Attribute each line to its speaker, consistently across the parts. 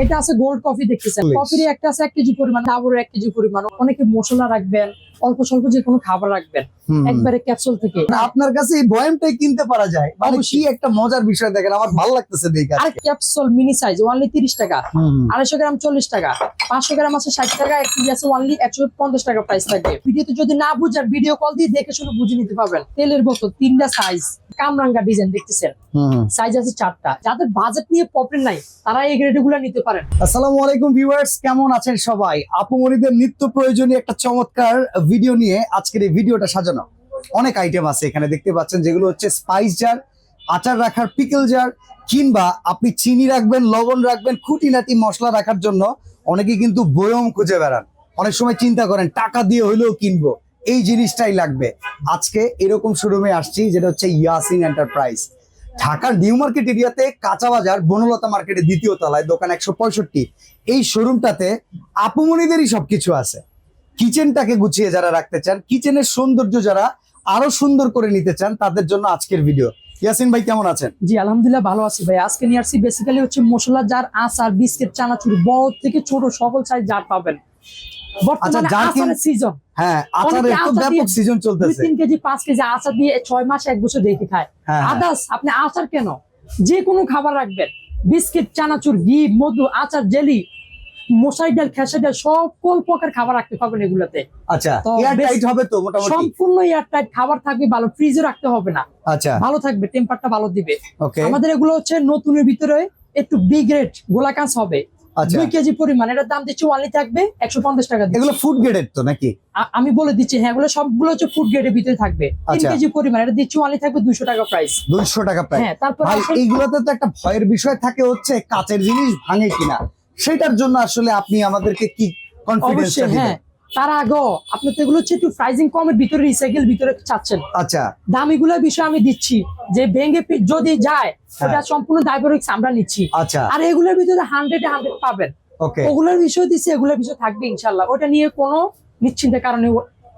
Speaker 1: এটা আছে gold coffee দেখতেছেন, কফির একটা আছে 1 কেজি পরিমাণ, ডাবরের 1 কেজি পরিমাণ। অনেকে মশলা রাখবেন, অল্প স্বল্প যে কোনো খাবার রাখবেন, একবারে ক্যাপসুল থেকে।
Speaker 2: আপনার কাছে এই বয়ামটাই কিনতে পারা যায়, মানে কি একটা মজার বিষয় দেখেন, আমার ভালো লাগতেছে দেখে।
Speaker 1: আর ক্যাপসুল মিনি সাইজ অনলি 30 টাকা, 250 গ্রাম 40 টাকা, 500 গ্রাম আছে 60 টাকা, 1 কেজি আছে অনলি 150 টাকা প্রাইস থাকবে। ভিডিওতে যদি না বুঝেন ভিডিও কল দিয়ে দেখে শুনে বুঝে নিতে পারবেন। তেলের বোতল 3টা সাইজ, কামরাঙ্গা ডিজাইন দেখতেছেন, সাইজ আছে 4টা। যাদের বাজেট নিয়ে প্রবলেম নাই তারা এই গ্রেডগুলো নিতে পারেন।
Speaker 2: আসসালামু আলাইকুম ভিউয়ার্স, কেমন আছেন সবাই? আপুমনিদের নিত্য প্রয়োজনীয় একটা চমৎকার ভিডিও নিয়ে আজকের এই ভিডিওটা সাজানো। অনেক আইটেম আছে এখানে দেখতে পাচ্ছেন, যেগুলো হচ্ছে স্পাইস জার, আচার রাখার পিকল জার, কিংবা আপনি চিনি রাখবেন, লবণ রাখবেন, খুঁটিনাটি মশলা রাখার জন্য অনেকে কিন্তু বয়ম খুঁজে বেড়ান। অনেক সময় চিন্তা করেন টাকা দিয়ে হইলেও কিনবো, এই জিনিসটাই লাগবে। আজকে এরকম শোরুমে আসছি, যেটা হচ্ছে ইয়াসিন এন্টারপ্রাইজ, ঢাকার নিউ মার্কেট এরিয়াতে, কাঁচা বাজার বনলতা মার্কেটের 2য় তলায়, দোকান 165। এই শোরুমটাতে আপুমনিদেরই সবকিছু আছে। কিচেনটাকে গুছিয়ে যারা রাখতে চান, কিচেনের সৌন্দর্য যারা আরো সুন্দর করে নিতে চান, তাদের জন্য আজকের ভিডিও। ইয়াসিন ভাই কেমন আছেন?
Speaker 1: জি আলহামদুলিল্লাহ ভালো আছি ভাই। আজকে নিয়ে আসছি বেসিক্যালি হচ্ছে মশলা জার, আচার, বিস্কিট, চানাচুর, বড় থেকে ছোট সকল সাইজ জার পাবেন। বর্তমানে আচারের সিজন,
Speaker 2: হ্যাঁ আচারের তো ব্যাপক সিজন চলতেছে।
Speaker 1: 3 কেজি 5 কেজি আচার দিয়ে 6 মাস 1 বছর রেখে খায়। আদার্স আপনি আচার কেন, যে কোনো খাবার রাখবেন, বিস্কিট, চানাচুর, ঘি, মধু, আচার, জেলি, মশাই ডাল, খেসারি ডাল, সকল প্রকার খাবার রাখতে পারবেন এগুলাতে।
Speaker 2: আচ্ছা, এয়ার টাইট হবে তো মোটামুটি?
Speaker 1: সম্পূর্ণ এয়ার টাইট খাবার থাকবে, ভালো ফ্রিজে রাখতে হবে না।
Speaker 2: আচ্ছা,
Speaker 1: ভালো থাকবে, টেম্পারটা ভালো দিবে।
Speaker 2: ওকে।
Speaker 1: আমাদের এগুলো হচ্ছে নতুনের ভিতরে একটু বিগ রেট গোলাকাস হবে। 2 কেজি পরিমাণ, এটার দাম দিচ্ছি অনলি থাকবে 150 টাকা।
Speaker 2: এগুলো ফুড গ্রেডের তো নাকি?
Speaker 1: আমি বলে দিচ্ছি, হ্যাঁ এগুলো সবগুলো হচ্ছে ফুড গ্রেডের ভিতরে থাকবে। 3 কেজি পরিমাণ, এটা দিচ্ছি অনলি থাকবে 200 টাকা প্রাইস।
Speaker 2: 200 টাকা প্রাইস।
Speaker 1: হ্যাঁ, তারপর
Speaker 2: ভাই এইগুলোতে তো একটা ভয়ের বিষয় থাকে, হচ্ছে কাচের জিনিস ভাঙে কিনা, সেটার জন্য আসলে আপনি আমাদেরকে কি কনফিডেন্স দিবেন?
Speaker 1: হ্যাঁ, তার আগেও আপনি তো এগুলো হচ্ছে একটু প্রাইসিং কমের ভিতরে, রিসাইকেল ভিতরে চাচ্ছেন।
Speaker 2: আচ্ছা,
Speaker 1: দামিগুলোর বিষয় আমি দিচ্ছি, যে ভেঙে যদি যায় ওটা সম্পূর্ণ দায়ভার আমরা নিচ্ছি।
Speaker 2: আচ্ছা,
Speaker 1: আর এগুলোর ভিতরে 100-100 পাবেন।
Speaker 2: ওকে,
Speaker 1: ওগুলোর বিষয় দিচ্ছি, এগুলোর বিষয় থাকবে ইনশাল্লাহ। ওটা নিয়ে কোনো নিশ্চিন্তের কারণে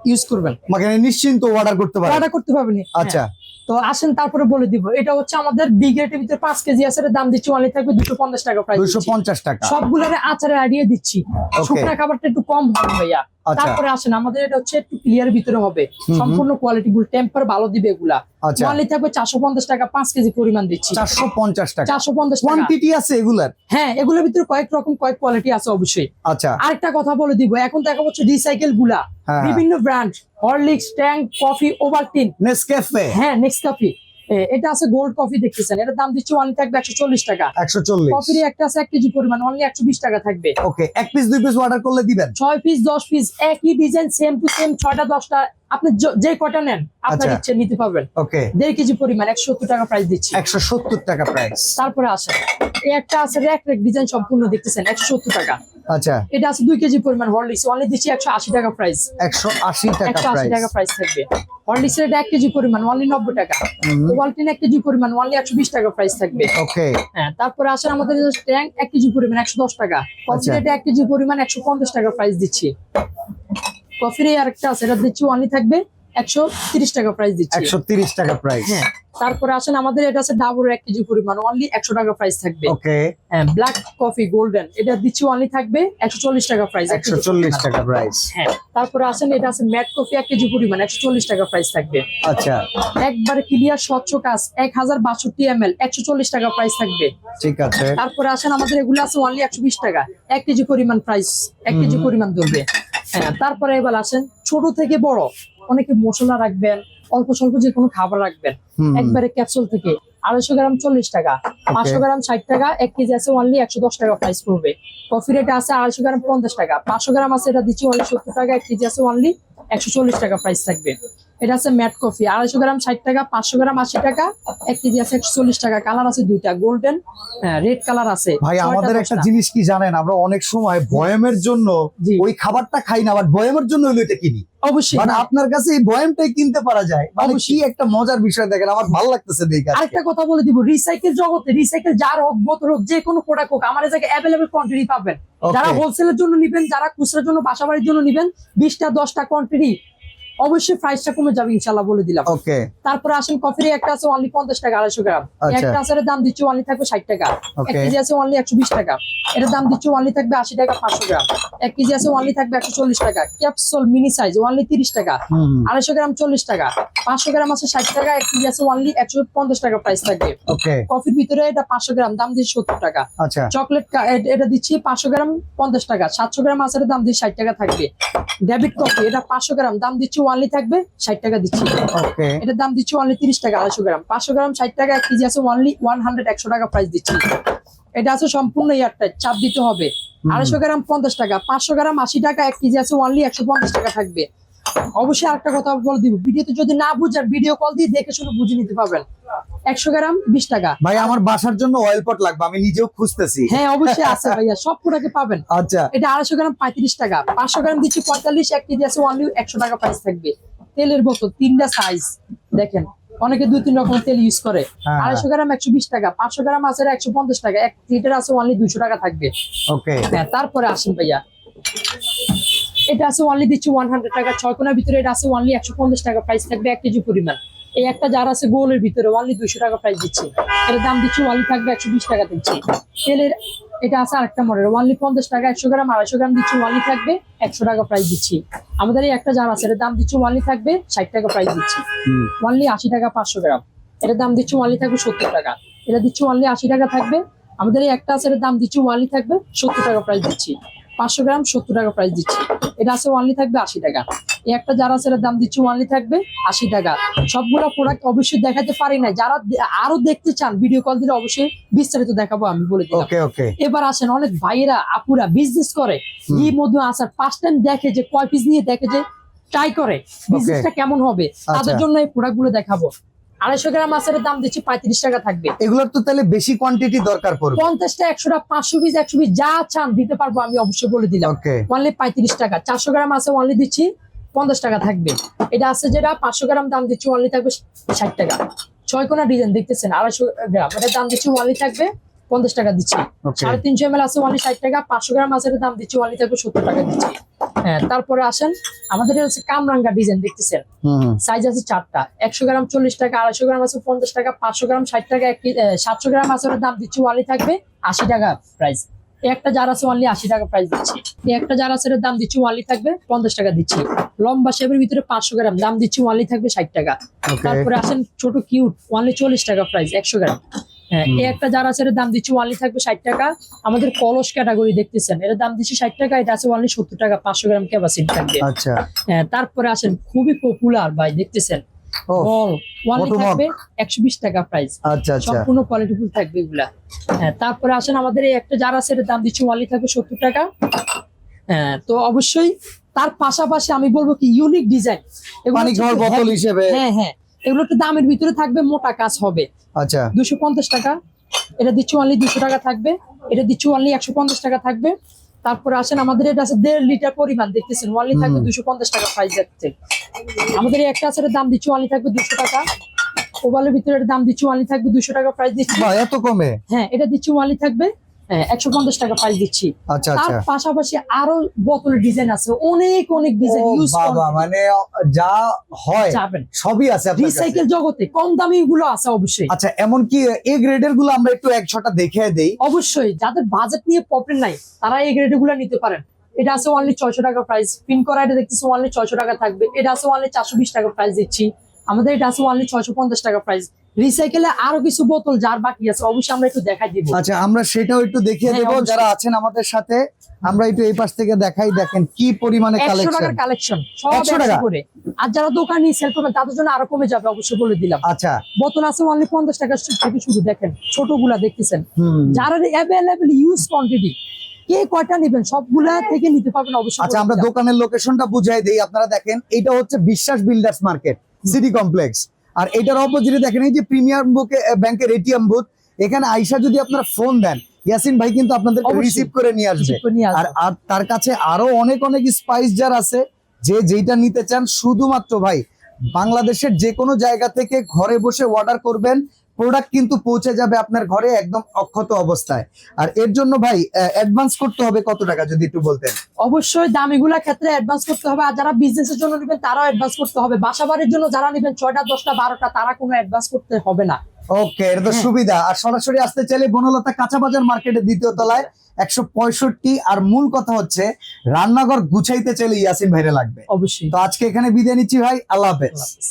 Speaker 1: ইউজ করবেন,
Speaker 2: মানে নিশ্চিন্ত অর্ডার করতে
Speaker 1: পারবেন।
Speaker 2: আচ্ছা,
Speaker 1: তো আসেন তারপরে বলে দিব। এটা হচ্ছে আমাদের বিগ রেটের ভিতরে 5 কেজি আছে, দাম দিচ্ছি অনলি থাকবে 250 টাকা প্রাইস।
Speaker 2: 250 টাকা।
Speaker 1: সবগুলোর আচারে আইডিয়া দিচ্ছি, শুকনা খাবারটা একটু কম হবে ভাইয়া। তারপরে আসেন আমাদের এটা হচ্ছে একটু ক্লিয়ার ভিতরে হবে, সম্পূর্ণ কোয়ালিটি ফুল, টেম্পার ভালো দিবে এগুলা। অনলি থাকবে 450 টাকা, 5 কেজি পরিমাণ দিচ্ছি।
Speaker 2: 450 টাকা।
Speaker 1: 450 টাকা।
Speaker 2: কোয়ান্টিটি আছে এগুলার?
Speaker 1: হ্যাঁ, এগুলোর ভিতরে কয়েক রকম কয়েক কোয়ালিটি আছে অবশ্যই।
Speaker 2: আচ্ছা,
Speaker 1: আরেকটা কথা বলে দিব, এখন দেখা হচ্ছে রিসাইকেল গুলা বিভিন্ন ব্র্যান্ড, হরলিক্স, ট্যাং, কফি, ওভালটিন,
Speaker 2: নেসক্যাফে।
Speaker 1: হ্যাঁ নেক্সকাফি। এটা আছে গোল্ড কফি দেখতেছেন, এটার দাম দিচ্ছি অনলি থাকবে 140 টাকা।
Speaker 2: 140।
Speaker 1: কফির একটা আছে 1 কেজি পরিমাণ, অনলি 120 টাকা থাকবে।
Speaker 2: ওকে, 1 পিস 2 পিস অর্ডার করলে দিবেন?
Speaker 1: 6 পিস 10 পিস একই ডিজাইন, সেম টু সেম, 6টা 10টা আপনি যে কটা নেন আপনার ইচ্ছে নিতে পারবেন।
Speaker 2: ওকে,
Speaker 1: 1.5 কেজি পরিমাণ 170 টাকা প্রাইস দিচ্ছি।
Speaker 2: 170 টাকা প্রাইস।
Speaker 1: তারপরে আসে এই একটা আছে র্যাক ডিজাইন, সম্পূর্ণ দেখতেছেন 170 টাকা।
Speaker 2: আচ্ছা,
Speaker 1: এটা আছে 2 কেজি পরিমাণ হরলিক্স, অনলি দিচ্ছি 180 টাকা প্রাইস।
Speaker 2: 180 টাকা
Speaker 1: 180 টাকা প্রাইস থাকবে। হরলিক্স এর 1 কেজি পরিমাণ অনলি 90 টাকা। ওভালটিন 1 কেজি পরিমাণ অনলি 120 টাকা প্রাইস থাকবে।
Speaker 2: ওকে,
Speaker 1: হ্যাঁ, তারপরে আসেন আমাদের ট্যাং 1 কেজি পরিমাণ 110 টাকা। কফির এটা 1 কেজি পরিমাণ 150 টাকা প্রাইস দিচ্ছি। কফির এই আরেকটা আছে, এটা দিচ্ছি অনলি থাকবে 130 টাকা প্রাইস দিচ্ছি।
Speaker 2: 130 টাকা প্রাইস।
Speaker 1: হ্যাঁ, তারপরে আসেন আমাদের এটা আছে ডাবরের 1 কেজি পরিমাণ, অনলি 100 টাকা প্রাইস থাকবে।
Speaker 2: ওকে,
Speaker 1: হ্যাঁ, ব্ল্যাক কফি গোল্ডেন, এটা দিচ্ছি অনলি থাকবে 140 টাকা প্রাইস।
Speaker 2: 140 টাকা প্রাইস।
Speaker 1: হ্যাঁ, তারপরে আসেন এটা আছে ম্যাট কফি 1 কেজি পরিমাণ 140 টাকা প্রাইস থাকবে।
Speaker 2: আচ্ছা,
Speaker 1: একবারে ক্লিয়ার স্বচ্ছ কাজ 1062 ml 140 টাকা প্রাইস থাকবে।
Speaker 2: ঠিক আছে।
Speaker 1: তারপরে আসেন আমাদের এগুলো আছে অনলি 120 টাকা, 1 কেজি পরিমাণ প্রাইস, 1 কেজি পরিমাণ ধরবে। হ্যাঁ, তারপরে এবার আসেন ছোট থেকে বড়, অনেকে মশলা রাখবেন, অল্প স্বল্প যে কোনো খাবার রাখবেন, একবারে ক্যাপসুল থেকে 250 গ্রাম 40 টাকা, 500 গ্রাম 60 টাকা, 1 কেজি আছে অনলি 110 টাকা প্রাইস পড়বে। কফির এটা আছে 250 গ্রাম 50 টাকা, 500 গ্রাম আছে এটা দিচ্ছি অনলি 70 টাকা, 1 কেজি আছে অনলি 140 টাকা প্রাইস থাকবে। এটা আছে ম্যাট কফি 250 গ্রাম 60 টাকা, 500 গ্রাম 80 টাকা, 1 কেজি আছে 140 টাকা। কালার আছে 2টা, গোল্ডেন, রেড কালার আছে।
Speaker 2: ভাই আমাদের একটা জিনিস কি জানেন, আমরা অনেক সময় বয়ামের জন্য ওই খাবারটা খাই না, বাট বয়ামের জন্য হলো এটা কিনি।
Speaker 1: অবশ্যই,
Speaker 2: মানে আপনার কাছে এই বয়ামটাই কিনতে পারা যায়, মানে কি একটা মজার বিষয় দেখেন, আমার ভালো লাগতেছে দেখে।
Speaker 1: আরেকটা কথা বলে দিব, রিসাইকেল জগতে রিসাইকেল যার হোক, বোতল হোক, যে কোনো প্রোডাক্ট হোক, আমার কাছে অ্যাভেলেবল কোয়ান্টিটি পাবেন। যারা হোলসেলের জন্য নিবেন, যারা খুচরার জন্য বাসা বাড়ির জন্য নিবেন, 20টা 10টা কোয়ান্টিটি অবশ্যই প্রাইসটা কমে যাবে ইনশাআল্লাহ, বলে দিলাম।
Speaker 2: ওকে।
Speaker 1: তারপরে আসেন কফির একটা আছে অনলি 50 টাকা 250 গ্রাম।
Speaker 2: আচ্ছা।
Speaker 1: একটা আচারের দাম দিচ্ছি অনলি থাকবে 60 টাকা। এক
Speaker 2: ওকে।
Speaker 1: কেজি আছে অনলি 120 টাকা, এটার দাম দিচ্ছি অনলি থাকবে 80 টাকা 500 গ্রাম। 1 কেজি আছে অনলি থাকবে 140 টাকা। ক্যাপসুল মিনি সাইজ অনলি 30 টাকা। 250 গ্রাম 40 টাকা, 500 গ্রাম আছে 60 টাকা। 1 কেজি আছে অনলি 150 টাকা প্রাইস থাকবে।
Speaker 2: ওকে।
Speaker 1: কফির ভিতরে এটা 500 গ্রাম দাম দিচ্ছি 70 টাকা।
Speaker 2: আচ্ছা।
Speaker 1: চকলেট এটা দিচ্ছি 500 গ্রাম 50 টাকা। 700 গ্রাম আচারের দাম দিচ্ছি 60 টাকা থাকবে। ডেভিড কফি এটা 500 গ্রাম দাম দিচ্ছি অনলি থাকবে 60 টাকা দিচ্ছি।
Speaker 2: ওকে।
Speaker 1: এটার দাম দিচ্ছি অনলি 30 টাকা। 250 গ্রাম 500 গ্রাম 60 টাকা। 1 কেজি আছে অনলি 100 টাকা প্রাইস দিচ্ছি। এটা আছে সম্পূর্ণ এয়ারটাইট, চাপ দিতে হবে। 250 গ্রাম 50 টাকা, 500 গ্রাম 80 টাকা। 1 কেজি আছে অনলি 150 টাকা থাকবে। অবশ্যই আরেকটা কথা বলে দিব, ভিডিওতে যদি না বুঝেন ভিডিও কল দিয়ে দেখে শুনে বুঝে নিতে পারবেন। 100 গ্রাম 20 টাকা।
Speaker 2: ভাই আমার বাসার জন্য অয়েল পট লাগবে, আমি নিজেও খুঁজতেছি।
Speaker 1: হ্যাঁ অবশ্যই আছে ভাইয়া, সব প্রোডাক্টে পাবেন।
Speaker 2: আচ্ছা।
Speaker 1: এটা 250 গ্রাম 35 টাকা। 500 গ্রাম দিচ্ছি 45। 1 কেজি আছে অনলি 100 টাকা প্রাইস থাকবে। তেলের বোতল 3টা সাইজ দেখেন, অনেকে 2-3 রকম তেল ইউজ করে।
Speaker 2: হ্যাঁ।
Speaker 1: 250 গ্রাম 120 টাকা। 500 গ্রাম আছে 150 টাকা। 1 লিটার আছে অনলি 200 টাকা থাকবে।
Speaker 2: ওকে।
Speaker 1: হ্যাঁ তারপরে আসেন ভাইয়া, এটা আছে অনলি দিচ্ছি 100 টাকা। 6 কোণার ভিতরে এটা আছে অনলি 150 টাকা প্রাইস থাকবে। 1 কেজি পরিমাণ। এই একটা জার আছে গোলের ভিতরে অনলি 200 টাকা প্রাইস দিচ্ছি। এর দাম দিচ্ছি অনলি থাকবে 120 টাকা দিচ্ছি। তেলের এটা আছে আরেকটা মডেল অনলি 50 টাকা। 100 গ্রাম 250 গ্রাম দিচ্ছি অনলি থাকবে 100 টাকা প্রাইস দিচ্ছি। আমাদের এই একটা জার আছে, এর দাম দিচ্ছি অনলি থাকবে 60 টাকা প্রাইস দিচ্ছি। অনলি 80 টাকা 500 গ্রাম। এর দাম দিচ্ছি অনলি থাকবে 70 টাকা। এটা দিচ্ছি অনলি 80 টাকা থাকবে। আমাদের এই একটা আছে, এর দাম দিচ্ছি অনলি থাকবে 70 টাকা প্রাইস দিচ্ছি। 500 গ্রাম 70 টাকা প্রাইস দিচ্ছি। এটা আছে অনলি থাকবে 80 টাকা। এই একটা যারা আছে এর দাম দিচ্ছি অনলি থাকবে 80 টাকা। সবগুলো প্রোডাক্ট অবশ্যই দেখাতে পারি না, যারা আরো দেখতে চান ভিডিও কল দিলে অবশ্যই বিস্তারিত দেখাবো, আমি বলে দিলাম।
Speaker 2: ওকে। ওকে।
Speaker 1: এবার আসেন, অনেক ভাইয়েরা আপুরা বিজনেস করে, ঘি মধু আচার ফার্স্ট টাইম দেখে যে কয় পিস নিয়ে দেখে যে ট্রাই করে বিজনেসটা কেমন হবে, তাদের জন্য এই প্রোডাক্ট গুলো দেখাবো। 250 গ্রাম আচারের দাম দিচ্ছি 35 টাকা থাকবে।
Speaker 2: এগুলোর তো তাহলে বেশি কোয়ান্টিটি দরকার পড়বে।
Speaker 1: 50টা 100টা 500 পিস 100 পিস যা চান দিতে পারবো, আমি অবশ্যই বলে দিলাম।
Speaker 2: ওকে।
Speaker 1: অনলি 35 টাকা। 400 গ্রাম আছে অনলি দিচ্ছি 50 টাকা থাকবে। এটা আছে যেটা 500 গ্রাম দাম দিচ্ছি অনলি থাকবে 60 টাকা। 6 কোণা ডিজাইন দেখতেছেন 250 গ্রাম, এটার দাম দিচ্ছি অনলি থাকবে 50 টাকা দিচ্ছি। 350 ml আছে অনলি 60 টাকা। 500 গ্রাম আছে, এটার দাম দিচ্ছি অনলি থাকবে 70 টাকা দিচ্ছি। হ্যাঁ তারপরে আসেন, আমাদের হচ্ছে কামরাঙ্গা ডিজাইন দেখতেছেন, সাইজ আছে 4টা। 100 গ্রাম 40 টাকা। 250 গ্রাম আছে 50 টাকা। 500 গ্রাম 60 টাকা। 700 গ্রাম আছে, ওটার দাম দিচ্ছি অনলি থাকবে 80 টাকা প্রাইস। এই একটা জার আছে অনলি 80 টাকা প্রাইস দিচ্ছি। এই একটা জার আছে, এর দাম দিচ্ছি অনলি থাকবে 50 টাকা দিচ্ছি। লম্বা শেপের ভিতরে 500 গ্রাম দাম দিচ্ছি অনলি থাকবে 60 টাকা। তারপরে আসেন ছোট কিউট অনলি 40 টাকা প্রাইস 100 গ্রাম। হ্যাঁ এই একটা যার আছে, এর দাম দিচ্ছি অনলি থাকবে 60 টাকা। আমাদের কলস ক্যাটাগরি দেখতেছেন, এর দাম দিচ্ছি 60 টাকা। এটা আছে অনলি 70 টাকা। 500 গ্রাম ক্যাপাসিটি থাকবে।
Speaker 2: আচ্ছা।
Speaker 1: হ্যাঁ তারপরে আসেন, খুবই পপুলার ভাই দেখতেছেন, বল অনলি থাকবে 120 টাকা প্রাইস।
Speaker 2: আচ্ছা আচ্ছা।
Speaker 1: সম্পূর্ণ কোয়ালিটি ফুল থাকবে এগুলা। হ্যাঁ তারপরে আসেন, আমাদের এই একটা যার আছে, এর দাম দিচ্ছি অনলি থাকবে 70 টাকা। হ্যাঁ তো অবশ্যই তার পাশাপাশি আমি বলবো কি ইউনিক ডিজাইন,
Speaker 2: পানি খাওয়ার বোতল হিসেবে।
Speaker 1: হ্যাঁ হ্যাঁ, এগুলো একটু দামের ভিতরে থাকবে, মোটা কাজ হবে।
Speaker 2: আচ্ছা।
Speaker 1: 250 টাকা। এটা দিচ্ছি অনলি 200 টাকা থাকবে। এটা দিচ্ছি অনলি 150 টাকা থাকবে। তারপরে আসেন, আমাদের এটা আছে 1.5 লিটার পরিমাণ দেখতেছেন, অনলি থাকবে 250 টাকা প্রাইস যাচ্ছে। আমাদের এই একটা আছে, এর দাম দিচ্ছি অনলি থাকবে 200 টাকা। ওভালের ভিতরে এর দাম দিচ্ছি অনলি থাকবে 200 টাকা প্রাইস দিচ্ছি।
Speaker 2: এত কমে?
Speaker 1: হ্যাঁ এটা দিচ্ছি অনলি থাকবে 150 টাকা প্রাইস দিচ্ছি।
Speaker 2: আচ্ছা
Speaker 1: তার
Speaker 2: আচ্ছা।
Speaker 1: পাশাপাশি আরো বোতলের ডিজাইন আছে, অনেক অনেক ডিজাইন ইউজ
Speaker 2: বাবা, মানে যা হয়
Speaker 1: যাবেন
Speaker 2: সবই আছে আপনার কাছে।
Speaker 1: রিসাইকেল জগতে কম দামি গুলো আছে অবশ্যই।
Speaker 2: আচ্ছা, এমন কি এ গ্রেডের গুলো আমরা একটু 100টা দেখে দেই?
Speaker 1: অবশ্যই, যাদের বাজেট নিয়ে প্রবলেম নাই তারা এই গ্রেড গুলো নিতে পারেন। এটা আছে অনলি 600 টাকা প্রাইস। পিন করা এটা দেখতেছি অনলি 600 টাকা থাকবে। এটা আছে অনলি 420 টাকা প্রাইস দিচ্ছি। আমাদের এটা আছে অনলি 650 টাকা প্রাইস। রিসাইকেলে আরো কিছু বোতল যার বাকি আছে অবশ্যই আমরা একটু দেখাই দিব।
Speaker 2: আচ্ছা, আমরা সেটাও একটু দেখিয়ে
Speaker 1: হ্যাঁ,
Speaker 2: দেব
Speaker 1: অবশ্যই।
Speaker 2: যারা আছেন আমাদের সাথে। আমরা একটু এই পাশ থেকে দেখাই, দেখেন কি পরিমাণে
Speaker 1: 100
Speaker 2: কালেকশন।
Speaker 1: টাকার কালেকশন সব
Speaker 2: 100 টাকা
Speaker 1: 100 করে। আর যারা দোকানে সেল করবেন তাদের জন্য আরো কমে যাবে, অবশ্যই বলে দিলাম।
Speaker 2: আচ্ছা।
Speaker 1: বোতল আছে অনলি 50 টাকা থেকে শুরু, দেখেন ছোটগুলা দেখতেছেন। যারা অ্যাভেলেবল ইউজ কোয়ান্টিটি, কে কয়টা নেবেন সবগুলা থেকে নিতে পারবেন অবশ্যই।
Speaker 2: আচ্ছা, আমরা দোকানের লোকেশনটা বুঝাই দেই। আপনারা দেখেন, এটা হচ্ছে বিশ্বাস বিল্ডার্স মার্কেট, সিটি কমপ্লেক্স। আর এটার অপোজিটে দেখেন এই যে প্রিমিয়ার ব্যাংকের এটিএম বুথ। এখানে আইসা যদি আপনারা ফোন দেন, ইয়াসিন ভাই কিন্তু আপনাদের
Speaker 1: অবশ্যই
Speaker 2: রিসিভ করে নিয়ে আসবে। আর তার কাছে আরো অনেক অনেক স্পাইস জার আছে, যে যেটা নিতে চান শুধুমাত্র ভাই বাংলাদেশের যে কোনো জায়গা থেকে ঘরে বসে অর্ডার করবেন, প্রোডাক্ট কিন্তু পৌঁছে যাবে আপনার ঘরে একদম অক্ষত অবস্থায়। আর এর জন্য ভাই অ্যাডভান্স করতে হবে কত টাকা যদি একটু বলতেন?
Speaker 1: অবশ্যই দামিগুলা ক্ষেত্রে অ্যাডভান্স করতে হবে, আর যারা বিজনেসের জন্য নেবেন তারাও অ্যাডভান্স করতে হবে। বাসা বাড়ির জন্য যারা নেবেন 6টা 10টা 12টা, তারা কোনো অ্যাডভান্স করতে হবে না।
Speaker 2: ওকে, এটা তো
Speaker 1: হ্যাঁ।
Speaker 2: সুবিধা। আর সরাসরি আসতে চাইলে বনলতা কাঁচা বাজার মার্কেটের দ্বিতীয় তলায় 165। আর মূল কথা হচ্ছে রান্নাঘর গুছাইতে চাইলে ইয়াসিন ভাইরে লাগবে।
Speaker 1: অবশ্যই।
Speaker 2: তো আজকে এখানে বিদায় নিচ্ছি ভাই, আল্লাহ হাফেজ।
Speaker 1: আল্লাহ হাফেজ।